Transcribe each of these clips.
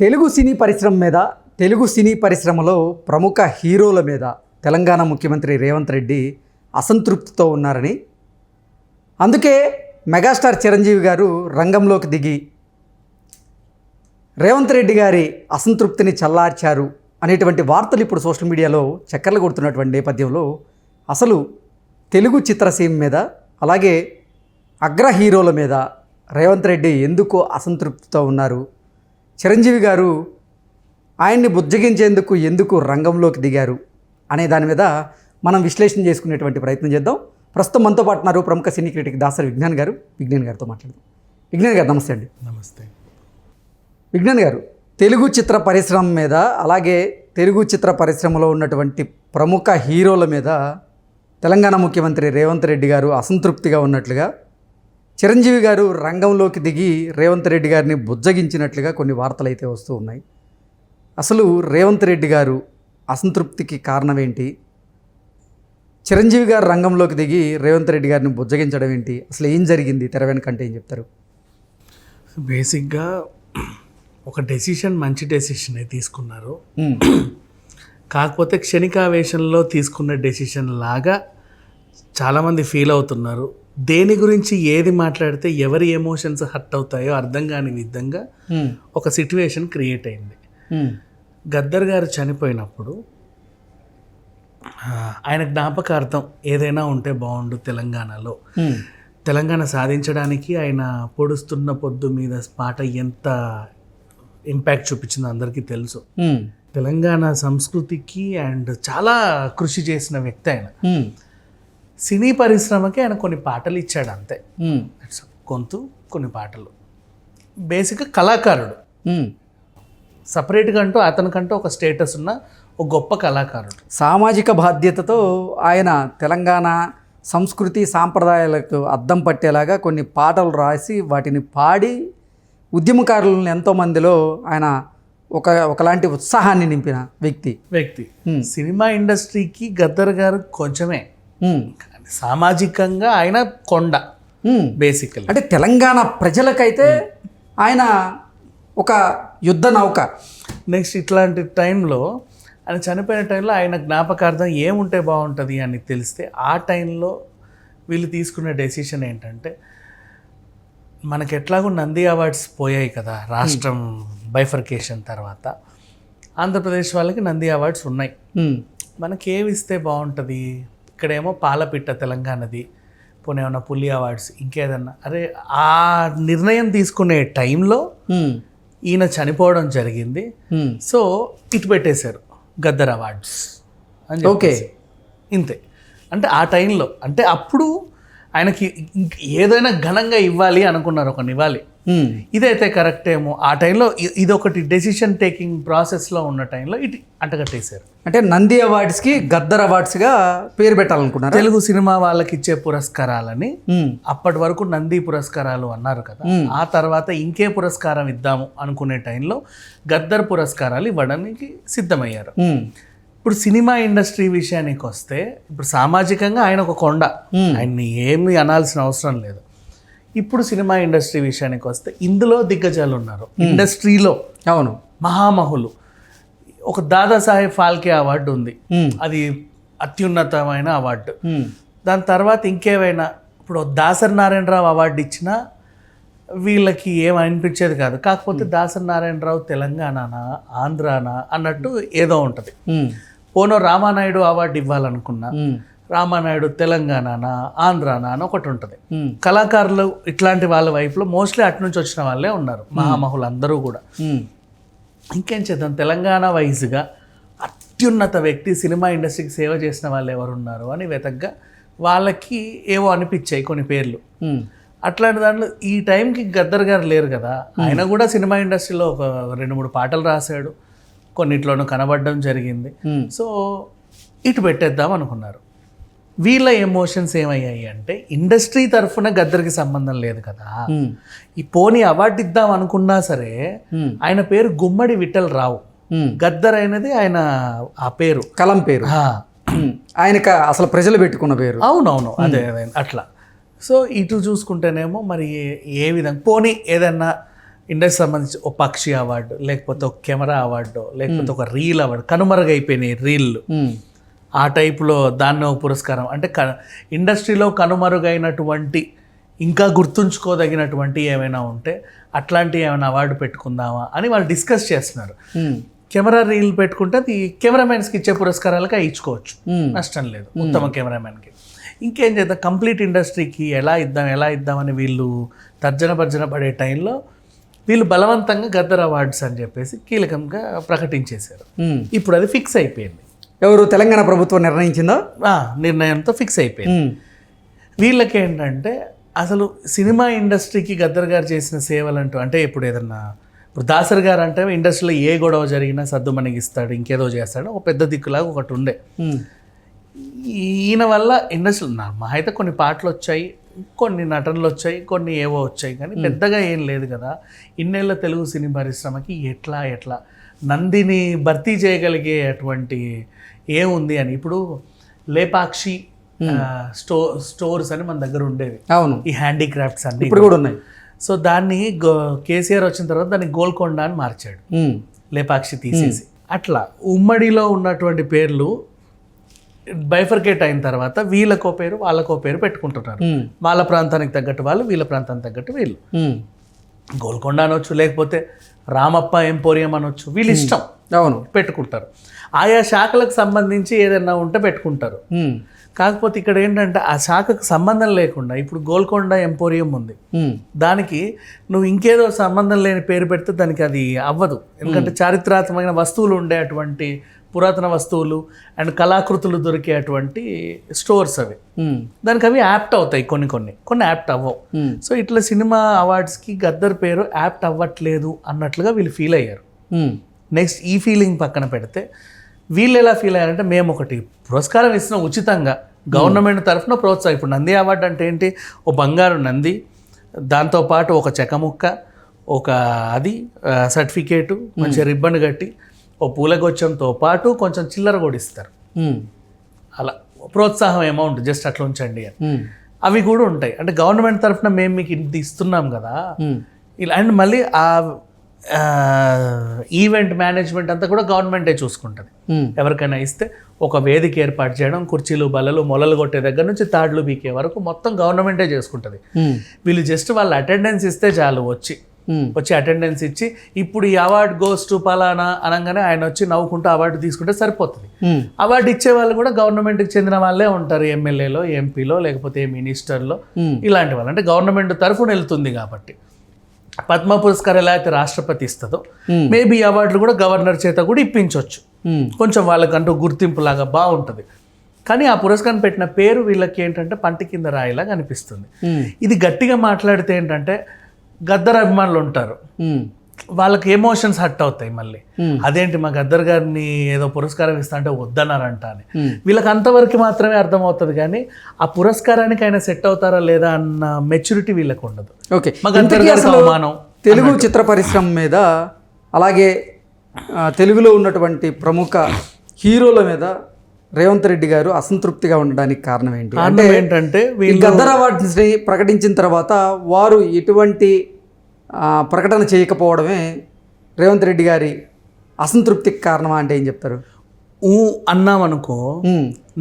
తెలుగు సినీ పరిశ్రమలో ప్రముఖ హీరోల మీద తెలంగాణ ముఖ్యమంత్రి రేవంత్ రెడ్డి అసంతృప్తితో ఉన్నారని, అందుకే మెగాస్టార్ చిరంజీవి గారు రంగంలోకి దిగి రేవంత్ రెడ్డి గారి అసంతృప్తిని చల్లార్చారు అనేటువంటి వార్తలు ఇప్పుడు సోషల్ మీడియాలో చక్కర్లు కొడుతున్నటువంటి నేపథ్యంలో అసలు తెలుగు చిత్రసీమ మీద అలాగే అగ్ర హీరోల మీద రేవంత్ రెడ్డి ఎందుకు అసంతృప్తితో ఉన్నారు, చిరంజీవి గారు ఆయన్ని బుజ్జగించేందుకు ఎందుకు రంగంలోకి దిగారు అనే దాని మీద మనం విశ్లేషణ చేసుకునేటువంటి ప్రయత్నం చేద్దాం. ప్రస్తుతం మనతో పాటు ఉన్నారు ప్రముఖ సినీ క్రిటిక్ దాసరి విజ్ఞాన్ గారితో మాట్లాడదాం. విజ్ఞాన్ గారు నమస్తే అండి. నమస్తే విజ్ఞాన్ గారు, తెలుగు చిత్ర పరిశ్రమ మీద అలాగే తెలుగు చిత్ర పరిశ్రమలో ఉన్నటువంటి ప్రముఖ హీరోల మీద తెలంగాణ ముఖ్యమంత్రి రేవంత్ రెడ్డి గారు అసంతృప్తిగా ఉన్నట్లుగా, చిరంజీవి గారు రంగంలోకి దిగి రేవంత్ రెడ్డి గారిని బుజ్జగించినట్లుగా కొన్ని వార్తలు అయితే వస్తూ ఉన్నాయి. అసలు రేవంత్ రెడ్డి గారు అసంతృప్తికి కారణం ఏంటి? చిరంజీవి గారు రంగంలోకి దిగి రేవంత్ రెడ్డి గారిని బుజ్జగించడం ఏంటి? అసలు ఏం జరిగింది తెర వెనకంటే ఏం చెప్తారు? బేసిక్గా ఒక డెసిషన్ మంచి డెసిషనే తీసుకున్నారు. కాకపోతే క్షణికావేశంలో తీసుకున్న డెసిషన్ లాగా చాలామంది ఫీల్ అవుతున్నారు. దేని గురించి ఏది మాట్లాడితే ఎవరి ఎమోషన్స్ హర్ట్ అవుతాయో అర్థం కాని విధంగా ఒక సిట్యువేషన్ క్రియేట్ అయింది. గద్దర్ గారు చనిపోయినప్పుడు ఆయన జ్ఞాపకార్థం ఏదైనా ఉంటే బాగుండు తెలంగాణలో. తెలంగాణ సాధించడానికి ఆయన పొడుస్తున్న పొద్దు మీద పాట ఎంత ఇంపాక్ట్ చూపించిందో అందరికీ తెలుసు. తెలంగాణ సంస్కృతికి అండ్ చాలా కృషి చేసిన వ్యక్తి ఆయన. సినీ పరిశ్రమకి ఆయన కొన్ని పాటలు ఇచ్చాడు అంతే, కొన్ని పాటలు. బేసిక్గా కళాకారుడు, సపరేట్గా అంటూ అతనికంటూ ఒక స్టేటస్ ఉన్న ఒక గొప్ప కళాకారుడు. సామాజిక బాధ్యతతో ఆయన తెలంగాణ సంస్కృతి సాంప్రదాయాలకు అద్దం పట్టేలాగా కొన్ని పాటలు రాసి వాటిని పాడి ఉద్యమకారులను ఎంతోమందిలో ఆయన ఒకలాంటి ఉత్సాహాన్ని నింపిన వ్యక్తి. సినిమా ఇండస్ట్రీకి గద్దర్ గారు కొంచెమే, సామాజికంగా ఆయన కొండ బేసికల్. అంటే తెలంగాణ ప్రజలకైతే ఆయన ఒక యుద్ధ నౌక. నెక్స్ట్ ఇట్లాంటి టైంలో ఆయన చనిపోయిన టైంలో ఆయన జ్ఞాపకార్థం ఏముంటే బాగుంటుంది అని తెలిస్తే ఆ టైంలో వీళ్ళు తీసుకున్న డెసిషన్ ఏంటంటే, మనకి ఎట్లాగో నంది అవార్డ్స్ పోయాయి కదా రాష్ట్రం బైఫర్కేషన్ తర్వాత. ఆంధ్రప్రదేశ్ వాళ్ళకి నంది అవార్డ్స్ ఉన్నాయి, మనకి ఏమి ఇస్తే బాగుంటుంది? ఇక్కడేమో పాలపిట్ట తెలంగాణది, పోనీ ఏమన్నా పులి అవార్డ్స్ ఇంకేదన్నా. అరే ఆ నిర్ణయం తీసుకునే టైంలో ఈయన చనిపోవడం జరిగింది. సో ఇటు పెట్టేశారు గద్దర్ అవార్డ్స్ అని. ఓకే, ఇంతే. అంటే ఆ టైంలో, అంటే అప్పుడు ఆయనకి ఏదైనా ఘనంగా ఇవ్వాలి అనుకున్నారు, ఒక నివాళి. ఇదైతే కరెక్ట్ ఏమో. ఆ టైంలో ఇది ఒకటి డెసిషన్ టేకింగ్ ప్రాసెస్లో ఉన్న టైంలో ఇటు అంటగట్టేశారు. అంటే నంది అవార్డ్స్కి గద్దర్ అవార్డ్స్గా పేరు పెట్టాలనుకున్నారు. తెలుగు సినిమా వాళ్ళకి ఇచ్చే పురస్కారాలని అప్పటి వరకు నంది పురస్కారాలు అన్నారు కదా. ఆ తర్వాత ఇంకే పురస్కారం ఇద్దాము అనుకునే టైంలో గద్దర్ పురస్కారాలు ఇవ్వడానికి సిద్ధమయ్యారు. ఇప్పుడు సినిమా ఇండస్ట్రీ విషయానికి వస్తే, ఇప్పుడు సామాజికంగా ఆయన ఒక కొండ, ఆయన్ని ఏమీ అనాల్సిన అవసరం లేదు. ఇప్పుడు సినిమా ఇండస్ట్రీ విషయానికి వస్తే ఇందులో దిగ్గజాలు ఉన్నారు ఇండస్ట్రీలో. అవును, మహామహులు. ఒక దాదాసాహెబ్ ఫాల్కే అవార్డు ఉంది, అది అత్యున్నతమైన అవార్డు. దాని తర్వాత ఇంకేమైనా, ఇప్పుడు దాసరి నారాయణరావు అవార్డు ఇచ్చినా వీళ్ళకి ఏం అనిపించేది కాదు. కాకపోతే దాసరి నారాయణరావు తెలంగాణనా ఆంధ్రానా అన్నట్టు ఏదో ఉంటుంది. పోనో రామానాయుడు అవార్డు ఇవ్వాలనుకున్నా, రామానాయుడు తెలంగాణనా ఆంధ్రానా అని ఒకటి ఉంటుంది. కళాకారులు ఇట్లాంటి వాళ్ళ వైపులో మోస్ట్లీ అటు నుంచి వచ్చిన వాళ్ళే ఉన్నారు, మహామహులు అందరూ కూడా. ఇంకేం చేద్దాం, తెలంగాణ వైజ్గా అత్యున్నత వ్యక్తి సినిమా ఇండస్ట్రీకి సేవ చేసిన వాళ్ళు ఎవరున్నారు అని వెతగ్గా వాళ్ళకి ఏవో అనిపించాయి కొన్ని పేర్లు. అట్లాంటి దాంట్లో ఈ టైంకి గద్దర్ గారు లేరు కదా. ఆయన కూడా సినిమా ఇండస్ట్రీలో ఒక 2-3 పాటలు రాశాడు, కొన్నిట్లోనూ కనబడడం జరిగింది. సో ఇటు పెట్టేద్దాం అనుకున్నారు. వీళ్ళ ఎమోషన్స్ ఏమయ్యాయి అంటే, ఇండస్ట్రీ తరఫున గద్దర్కి సంబంధం లేదు కదా. ఈ పోనీ అవార్డు ఇద్దాం అనుకున్నా సరే ఆయన పేరు గుమ్మడి విఠల్ రావు, గద్దర్ అయినది ఆయన ఆ పేరు, కలం పేరు, ఆయనకు అసలు ప్రజలు పెట్టుకున్న పేరు. అవునవును, అదే అట్లా. సో ఇటు చూసుకుంటేనేమో మరి ఏ విధంగా పోనీ ఏదన్నా ఇండస్ట్రీ సంబంధించి ఒక పక్షి అవార్డు, లేకపోతే ఒక కెమెరా అవార్డు, లేకపోతే ఒక రీల్ అవార్డు, కనుమరుగైపోయినాయి రీళ్ళు, ఆ టైపులో దాన్ని ఒక పురస్కారం. అంటే ఇండస్ట్రీలో కనుమరుగైనటువంటి ఇంకా గుర్తుంచుకోదగినటువంటి ఏమైనా ఉంటే అట్లాంటి ఏమైనా అవార్డు పెట్టుకుందామా అని వాళ్ళు డిస్కస్ చేస్తున్నారు. కెమెరా రీల్ పెట్టుకుంటే అది కెమెరామెన్స్కి ఇచ్చే పురస్కారాలకి ఇచ్చుకోవచ్చు, నష్టం లేదు ఉత్తమ కెమెరామెన్కి. ఇంకేం చేద్దాం, కంప్లీట్ ఇండస్ట్రీకి ఎలా ఇద్దామని వీళ్ళు తర్జన పడే టైంలో వీళ్ళు బలవంతంగా గద్దర్ అవార్డ్స్ అని చెప్పేసి కీలకంగా ప్రకటించేశారు. ఇప్పుడు అది ఫిక్స్ అయిపోయింది. ఎవరు, తెలంగాణ ప్రభుత్వం నిర్ణయించిందో? నిర్ణయంతో ఫిక్స్ అయిపోయింది. వీళ్ళకి ఏంటంటే అసలు సినిమా ఇండస్ట్రీకి గద్దర్ గారు చేసిన సేవలంటూ, అంటే ఇప్పుడు ఇప్పుడు దాసర్ గారు అంటే ఇండస్ట్రీలో ఏ గొడవ జరిగినా సర్దుమణిగిస్తాడు, ఇంకేదో చేస్తాడు, ఒక పెద్ద దిక్కులాగా ఒకటి ఉండే. ఈయన వల్ల ఇండస్ట్రీ మా అయితే కొన్ని పాటలు వచ్చాయి, కొన్ని నటనలు వచ్చాయి, కొన్ని ఏవో వచ్చాయి, కానీ పెద్దగా ఏం లేదు కదా. ఇన్నేళ్ళ తెలుగు సినిమా పరిశ్రమకి ఎట్లా నందిని భర్తీ చేయగలిగే అటువంటి ఏముంది అని. ఇప్పుడు లేపాక్షి స్టోర్స్ అని మన దగ్గర ఉండేవి, అవును, ఈ హ్యాండీక్రాఫ్ట్స్ అన్ని ఇప్పుడు కూడా ఉన్నాయి. సో దాన్ని కేసీఆర్ వచ్చిన తర్వాత దాన్ని గోల్కొండ అని మార్చాడు, లేపాక్షి తీసేసి. అట్లా ఉమ్మడిలో ఉన్నటువంటి పేర్లు బైఫర్కేట్ అయిన తర్వాత వీళ్ళకో పేరు వాళ్ళకో పేరు పెట్టుకుంటున్నారు. వాళ్ళ ప్రాంతానికి తగ్గట్టు వాళ్ళు, వీళ్ళ ప్రాంతానికి తగ్గట్టు వీళ్ళు. గోల్కొండ అనొచ్చు, లేకపోతే రామప్ప ఎంపోరియం అనొచ్చు, వీళ్ళు ఇష్టం, అవును, పెట్టుకుంటారు. ఆయా శాఖలకు సంబంధించి ఏదైనా ఉంటే పెట్టుకుంటారు. కాకపోతే ఇక్కడ ఏంటంటే ఆ శాఖకు సంబంధం లేకుండా ఇప్పుడు గోల్కొండ ఎంపోరియం ఉంది, దానికి నువ్వు ఇంకేదో సంబంధం లేని పేరు పెడితే దానికి అది అవ్వదు. ఎందుకంటే చారిత్రాత్మకమైన వస్తువులు ఉండే అటువంటి పురాతన వస్తువులు అండ్ కళాకృతులు దొరికే అటువంటి స్టోర్స్ అవి, దానికి అవి యాప్ట్ అవుతాయి, కొన్ని యాప్ట్ అవ్వవు. సో ఇట్లా సినిమా అవార్డ్స్కి గద్దర్ పేరు యాప్ట్ అవ్వట్లేదు అన్నట్లుగా వీళ్ళు ఫీల్ అయ్యారు. నెక్స్ట్ ఈ ఫీలింగ్ పక్కన పెడితే వీళ్ళు ఎలా ఫీల్ అయ్యారంటే, మేము ఒకటి పురస్కారం ఇస్తున్నాం ఉచితంగా గవర్నమెంట్ తరఫున ప్రోత్సాహం. ఇప్పుడు నంది అవార్డు అంటే ఏంటి, ఓ బంగారు నంది, దాంతోపాటు ఒక చెక్కముక్క, ఒక అది సర్టిఫికేటు, మంచి రిబ్బన్ కట్టి ఓ పూలగొచ్చంతో పాటు కొంచెం చిల్లర కూడా ఇస్తారు. అలా ప్రోత్సాహం అమౌంట్ జస్ట్ అట్లా ఉంచండి అని అవి కూడా ఉంటాయి. అంటే గవర్నమెంట్ తరఫున మేము మీకు ఇంత ఇస్తున్నాం కదా ఇలా. అండ్ మళ్ళీ ఆ ఈవెంట్ మేనేజ్మెంట్ అంతా కూడా గవర్నమెంటే చూసుకుంటుంది. ఎవరికైనా ఇస్తే ఒక వేదిక ఏర్పాటు చేయడం, కుర్చీలు బల్లలు మొలలు కొట్టే దగ్గర నుంచి తాడ్లు బీకే వరకు మొత్తం గవర్నమెంటే చేసుకుంటుంది. వీళ్ళు జస్ట్ వాళ్ళు అటెండెన్స్ ఇస్తే చాలు, వచ్చి అటెండెన్స్ ఇచ్చి ఇప్పుడు ఈ అవార్డు గోస్ టు పలానా అనగానే ఆయన వచ్చి నవ్వుకుంటూ అవార్డు తీసుకుంటే సరిపోతుంది. అవార్డు ఇచ్చే వాళ్ళు కూడా గవర్నమెంట్కి చెందిన వాళ్ళే ఉంటారు, ఎమ్మెల్యేలో, ఎంపీలో, లేకపోతే మినిస్టర్లో, ఇలాంటి వాళ్ళు. అంటే గవర్నమెంట్ తరఫున వెళ్తుంది కాబట్టి. పద్మ పురస్కారం ఎలా అయితే రాష్ట్రపతి ఇస్తుందో మేబీ అవార్డులు కూడా గవర్నర్ చేత కూడా ఇప్పించవచ్చు, కొంచెం వాళ్ళకంటూ గుర్తింపు లాగా బాగుంటుంది. కానీ ఆ పురస్కారం పెట్టిన పేరు వీళ్ళకి ఏంటంటే పంటి కింద రాయిలాగా అనిపిస్తుంది. ఇది గట్టిగా మాట్లాడితే ఏంటంటే గద్దర్ అభిమానులు ఉంటారు, వాళ్ళకి ఎమోషన్స్ హర్ట్ అవుతాయి. మళ్ళీ అదేంటి మా గద్దర్ గారిని ఏదో పురస్కారం ఇస్తా అంటే వద్దన్నారంట అని వీళ్ళకి అంతవరకు మాత్రమే అర్థమవుతుంది. కానీ ఆ పురస్కారానికి ఆయన సెట్ అవుతారా లేదా అన్న మెచ్యూరిటీ వీళ్ళకి ఉండదు. ఓకే, తెలుగు చిత్ర పరిశ్రమ మీద అలాగే తెలుగులో ఉన్నటువంటి ప్రముఖ హీరోల మీద రేవంత్ రెడ్డి గారు అసంతృప్తిగా ఉండడానికి కారణం ఏంటి? అంటే ఏంటంటే గద్దర్ అవార్డ్స్ని ప్రకటించిన తర్వాత వారు ఎటువంటి ప్రకటన చేయకపోవడమే రేవంత్ రెడ్డి గారి అసంతృప్తికి కారణమా అంటే ఏం చెప్తారు? అన్నామనుకో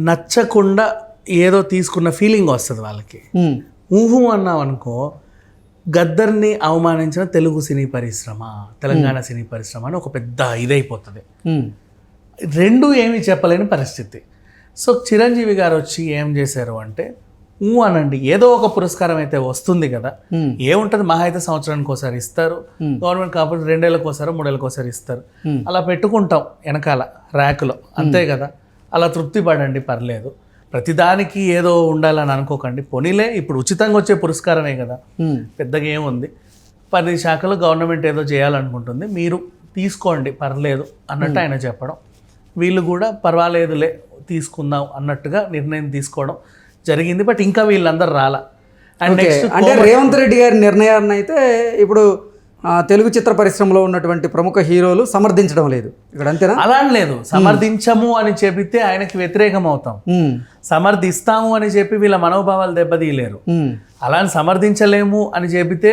నచ్చకుండా ఏదో తీసుకున్న ఫీలింగ్ వస్తుంది వాళ్ళకి. ఊహు అన్నామనుకో గద్దర్ని అవమానించిన తెలుగు సినీ పరిశ్రమ, తెలంగాణ సినీ పరిశ్రమ అని ఒక పెద్ద ఇదైపోతుంది. రెండు ఏమీ చెప్పలేని పరిస్థితి. సో చిరంజీవి గారు వచ్చి ఏం చేశారు అంటే, అనండి ఏదో ఒక పురస్కారం అయితే వస్తుంది కదా, ఏముంటుంది మహా అయితే సంవత్సరానికి ఒకసారి ఇస్తారు, గవర్నమెంట్ కాకపోతే 2 ఏళ్ళకి ఒకసారి 3 ఏళ్ళకి ఒకసారి ఇస్తారు, అలా పెట్టుకుంటాం వెనకాల ర్యాకులో, అంతే కదా. అలా తృప్తి పడండి, పర్లేదు, ప్రతిదానికి ఏదో ఉండాలని అనుకోకండి. పోనీలే ఇప్పుడు ఉచితంగా వచ్చే పురస్కారమే కదా, పెద్దగా ఏముంది, 10 శాఖలు గవర్నమెంట్ ఏదో చేయాలనుకుంటుంది, మీరు తీసుకోండి పర్లేదు అన్నట్టు ఆయన చెప్పడం, వీళ్ళు కూడా పర్వాలేదులే తీసుకుందాం అన్నట్టుగా నిర్ణయం తీసుకోవడం జరిగింది. బట్ ఇంకా వీళ్ళందరూ రాలా. అండ్ నెక్స్ట్ అంటే రేవంత్ రెడ్డి గారి నిర్ణయాన్ని అయితే ఇప్పుడు తెలుగు చిత్ర పరిశ్రమలో ఉన్నటువంటి ప్రముఖ హీరోలు సమర్థించడం లేదు ఇక్కడ, అంతేనా? అలా లేదు, సమర్థించము అని చెబితే ఆయనకి వ్యతిరేకం అవుతాం, సమర్థిస్తాము అని చెప్పి వీళ్ళ మనోభావాలు దెబ్బతీయలేరు. అలా సమర్థించలేము అని చెబితే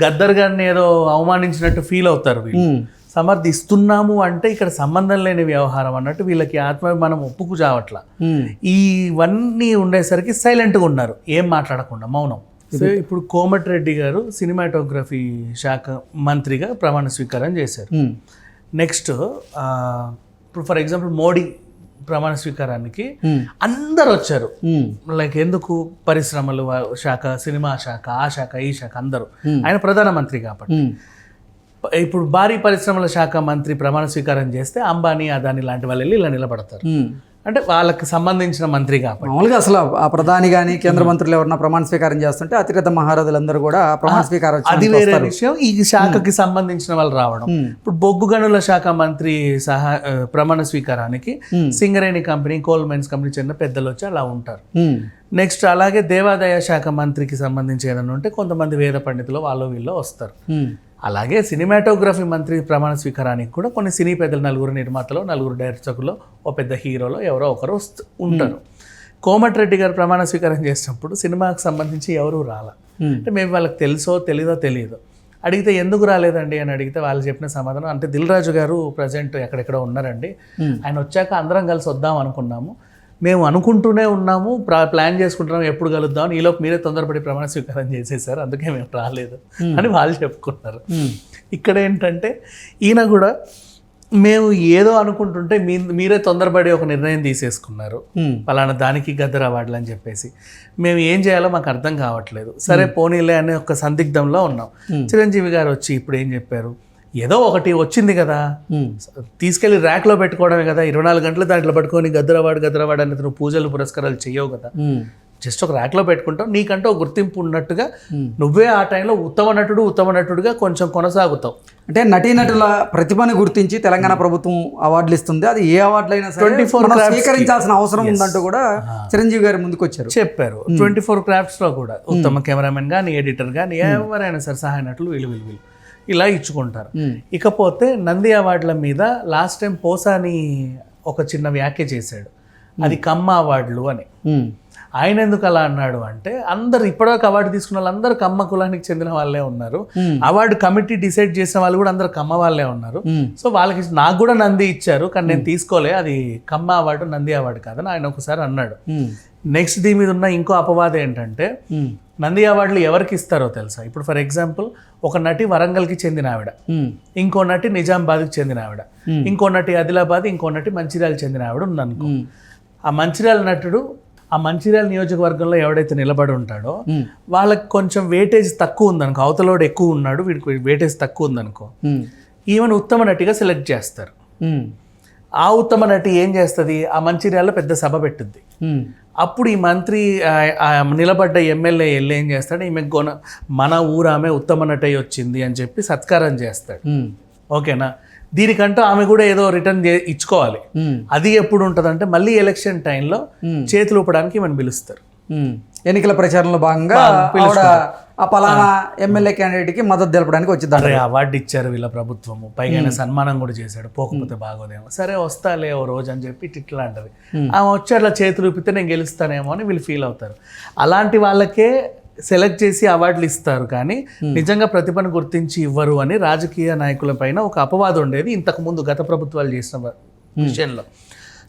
గద్దర్ గారిని ఏదో అవమానించినట్టు ఫీల్ అవుతారు వీళ్ళు. సమర్థిస్తున్నాము అంటే ఇక్కడ సంబంధం లేని వ్యవహారం అన్నట్టు వీళ్ళకి మనం ఒప్పుకు చావట్లా. ఇవన్నీ ఉండేసరికి సైలెంట్గా ఉన్నారు, ఏం మాట్లాడకుండా మౌనం. సో ఇప్పుడు కోమటిరెడ్డి గారు సినిమాటోగ్రఫీ శాఖ మంత్రిగా ప్రమాణ స్వీకారం చేశారు. నెక్స్ట్ ఇప్పుడు ఫర్ ఎగ్జాంపుల్ మోడీ ప్రమాణ స్వీకారానికి అందరు వచ్చారు. లైక్ ఎందుకు పరిశ్రమలు శాఖ, సినిమా శాఖ, ఆ శాఖ, ఈ శాఖ అందరూ. ఆయన ప్రధానమంత్రి కాబట్టి. ఇప్పుడు భారీ పరిశ్రమల శాఖ మంత్రి ప్రమాణ స్వీకారం చేస్తే అంబానీ, అదానీ లాంటి వాళ్ళు వెళ్ళి ఇలా నిలబడతారు. అంటే వాళ్ళకి సంబంధించిన మంత్రి కాబట్టి. మామూలుగా అసలు ఆ ప్రధాని కానీ కేంద్ర మంత్రులు ఎవరన్నా ప్రమాణ స్వీకారం చేస్తుంటే అతిరథ మహారాజులందరూ కూడా ప్రమాణ స్వీకారం అది వేరే విషయం. ఈ శాఖకి సంబంధించిన వాళ్ళు రావడం. ఇప్పుడు బొగ్గు గనుల శాఖ మంత్రి ప్రమాణ స్వీకారానికి Singareni company, coal mines company చెందిన పెద్దలు వచ్చి అలా ఉంటారు. నెక్స్ట్ అలాగే దేవాదాయ శాఖ మంత్రికి సంబంధించి ఏదైనా ఉంటే కొంతమంది వేద పండితులు వాళ్ళు వీళ్ళు వస్తారు. అలాగే సినిమాటోగ్రఫీ మంత్రి ప్రమాణ స్వీకారానికి కూడా కొన్ని సినీ పెద్దలు, 4 నిర్మాతలు, 4 డైరెక్టర్లు, ఓ పెద్ద హీరోలో ఎవరో ఒకరు ఉంటారు. కోమటిరెడ్డి గారు ప్రమాణ స్వీకారం చేసినప్పుడు సినిమాకి సంబంధించి ఎవరూ రాల. అంటే మేము వాళ్ళకి తెలుసో తెలియదు. అడిగితే ఎందుకు రాలేదండి అని అడిగితే వాళ్ళు చెప్పిన సమాధానం అంటే దిల్ రాజు గారు ప్రజెంట్ ఎక్కడెక్కడో ఉన్నారండి, ఆయన వచ్చాక అందరం కలిసి వద్దాం అనుకున్నాము, మేము అనుకుంటూనే ఉన్నాము, ప్లాన్ చేసుకుంటున్నాము ఎప్పుడు కలుద్దామని, ఈలోపు మీరే తొందరపడి ప్రమాణ స్వీకారం చేసేసారు, అందుకే మేము రాలేదు అని వాళ్ళు చెప్పుకున్నారు. ఇక్కడ ఏంటంటే ఈయన కూడా మేము ఏదో అనుకుంటుంటే మీరే తొందరపడి ఒక నిర్ణయం తీసేసుకున్నారు, పలానా దానికి గద్దర్ అవార్డులు అని చెప్పేసి. మేము ఏం చేయాలో మాకు అర్థం కావట్లేదు, సరే పోనీలే అనే ఒక సందిగ్ధంలో ఉన్నాం. చిరంజీవి గారు వచ్చి ఇప్పుడు ఏం చెప్పారు, ఏదో ఒకటి వచ్చింది కదా తీసుకెళ్లి ర్యాక్లో పెట్టుకోవడమే కదా, 24 గంటలు దాంట్లో పట్టుకొని గద్దర్ అవార్డు అనేది నువ్వు పూజలు పురస్కారాలు చెయ్యవు కదా, జస్ట్ ఒక ర్యాక్లో పెట్టుకుంటావు, నీకంటే ఒక గుర్తింపు ఉన్నట్టుగా నువ్వే ఆ టైంలో ఉత్తమ నటుడుగా కొంచెం కొనసాగుతావు. అంటే నటీనటుల ప్రతిభను గుర్తించి తెలంగాణ ప్రభుత్వం అవార్డులు ఇస్తుంది, అది ఏ అవార్డులు అయినా 24 స్వీకరించాల్సిన అవసరం ఉందంటూ కూడా చిరంజీవి గారి ముందుకు వచ్చారు, చెప్పారు. 24 క్రాఫ్ట్స్లో కూడా ఉత్తమ కెమెరామెన్ కానీ, ఎడిటర్ కానీ, ఎవరైనా సరే సహాయ నటులు వీళ్ళు ఇలా ఇచ్చుకుంటారు. ఇకపోతే నంది అవార్డుల మీద లాస్ట్ టైం పోసాని ఒక చిన్న వ్యాఖ్య చేశాడు, అది కమ్మ అవార్డులు అని. ఆయన ఎందుకు అలా అన్నాడు అంటే, అందరు ఇప్పటివరకు అవార్డు తీసుకున్న వాళ్ళందరూ కమ్మ కులానికి చెందిన వాళ్ళే ఉన్నారు, అవార్డు కమిటీ డిసైడ్ చేసిన వాళ్ళు కూడా అందరు కమ్మ వాళ్ళే ఉన్నారు, సో వాళ్ళకి నాకు కూడా నంది ఇచ్చారు కానీ నేను తీసుకోలే, అది కమ్మ అవార్డు నంది అవార్డు కాదని ఆయన ఒకసారి అన్నాడు. నెక్స్ట్ దీని మీద ఉన్న ఇంకో అపవాదం ఏంటంటే, నంది అవార్డులు ఎవరికి ఇస్తారో తెలుసా? ఇప్పుడు ఫర్ ఎగ్జాంపుల్ ఒక నటి వరంగల్కి చెందిన ఆవిడ, ఇంకో నటి నిజామాబాద్కి చెందిన ఆవిడ, ఇంకో నటి ఆదిలాబాద్, ఇంకో నటి మంచిర్యాల చెందిన ఆవిడ ఉందనుకో. ఆ మంచిర్యాల నటుడు ఆ మంచిర్యాల నియోజకవర్గంలో ఎవడైతే నిలబడి ఉంటాడో వాళ్ళకి కొంచెం వెయిటేజ్ తక్కువ ఉందనుకో, అవతలోడు ఎక్కువ ఉన్నాడు, వీడికి వెయిటేజ్ తక్కువ ఉందనుకో, ఈమెను ఉత్తమ నటిగా సెలెక్ట్ చేస్తారు. ఆ ఉత్తమ నటి ఏం చేస్తుంది, ఆ మంచిర్యాలలో పెద్ద సభ పెట్టుద్ది. అప్పుడు ఈ మంత్రి నిలబడ్డ ఎమ్మెల్యే వెళ్ళి ఏం చేస్తాడు, ఈమె మన ఊరామె ఉత్తమ నటి వచ్చింది అని చెప్పి సత్కారం చేస్తాడు. ఓకేనా? దీనికంటూ ఆమె కూడా ఏదో రిటర్న్ ఇచ్చుకోవాలి. అది ఎప్పుడు ఉంటుందంటే మళ్ళీ ఎలక్షన్ టైంలో చేతులు ఊపడానికి ఈమెను పిలుస్తారు. ఎన్నికల ప్రచారంలో భాగంగా ఆ పలానా ఎమ్మెల్యే క్యాండిడేట్కి మద్దతు తెలపడానికి వచ్చింది. అవార్డు ఇచ్చారు వీళ్ళ ప్రభుత్వము, పైగా ఆయన సన్మానం కూడా చేశాడు, పోకపోతే బాగోదేమో, సరే వస్తాలే ఓ రోజు అని చెప్పి ఇట్లా అంటది. ఆమె వచ్చి అట్లా చేతులు ఊపితే నేను గెలుస్తానేమో అని వీళ్ళు ఫీల్ అవుతారు. అలాంటి వాళ్ళకే సెలెక్ట్ చేసి అవార్డులు ఇస్తారు కానీ నిజంగా ప్రతిభను గుర్తించి ఇవ్వరు అని రాజకీయ నాయకుల పైన ఒక అపవాదం ఉండేది ఇంతకుముందు గత ప్రభుత్వాలు చేసిన విషయంలో.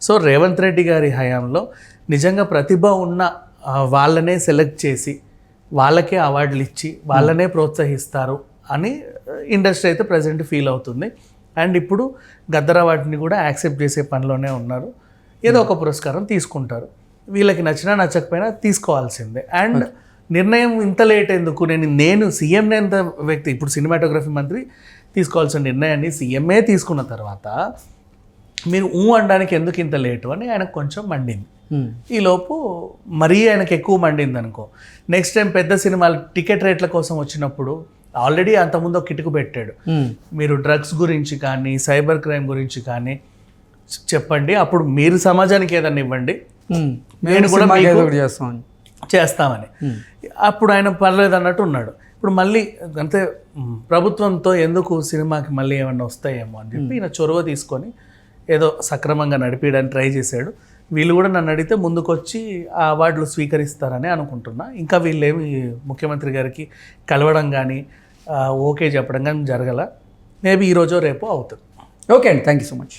సో రేవంత్ రెడ్డి గారి హయాంలో నిజంగా ప్రతిభ ఉన్న వాళ్ళనే సెలెక్ట్ చేసి వాళ్ళకే అవార్డులు ఇచ్చి వాళ్ళనే ప్రోత్సహిస్తారు అని ఇండస్ట్రీ అయితే ప్రజెంట్ ఫీల్ అవుతుంది. అండ్ ఇప్పుడు గద్దర్ అవార్డుని కూడా యాక్సెప్ట్ చేసే పనిలోనే ఉన్నారు. ఏదో ఒక పురస్కారం తీసుకుంటారు, వీళ్ళకి నచ్చినా నచ్చకపోయినా తీసుకోవాల్సిందే. అండ్ నిర్ణయం ఇంత లేట్ ఎందుకు, నేను సీఎం ఎంత వ్యక్తి, ఇప్పుడు సినిమాటోగ్రఫీ మంత్రి తీసుకోవాల్సిన నిర్ణయాన్ని సీఎంఏ తీసుకున్న తర్వాత మీరు అనడానికి ఎందుకు ఇంత లేటు అని ఆయనకు కొంచెం మండింది. ఈలోపు మరీ ఆయనకు ఎక్కువ మండింది అనుకో, నెక్స్ట్ టైం పెద్ద సినిమాలు టికెట్ రేట్ల కోసం వచ్చినప్పుడు ఆల్రెడీ అంతకుముందు ఒక కిటుకు పెట్టాడు, మీరు డ్రగ్స్ గురించి కానీ సైబర్ క్రైమ్ గురించి కానీ చెప్పండి, అప్పుడు మీరు సమాజానికి ఏదన్నా ఇవ్వండి, నేను కూడా చేస్తామని. అప్పుడు ఆయన పర్లేదు అన్నట్టు ఉన్నాడు. ఇప్పుడు మళ్ళీ అంటే ప్రభుత్వంతో ఎందుకు సినిమాకి మళ్ళీ ఏమన్నా వస్తాయేమో అని చెప్పి ఈయన చొరవ తీసుకొని ఏదో సక్రమంగా నడిపించడానికి ట్రై చేశాడు. వీళ్ళు కూడా నన్ను అడిగితే ముందుకొచ్చి ఆ అవార్డులు స్వీకరిస్తారని అనుకుంటున్నా. ఇంకా వీళ్ళేమి ముఖ్యమంత్రి గారికి కలవడం కానీ ఓకే చెప్పడం కానీ జరగల. మేబీ ఈరోజో రేపో అవుతుంది. ఓకే అండి, థ్యాంక్ యూ సో మచ్.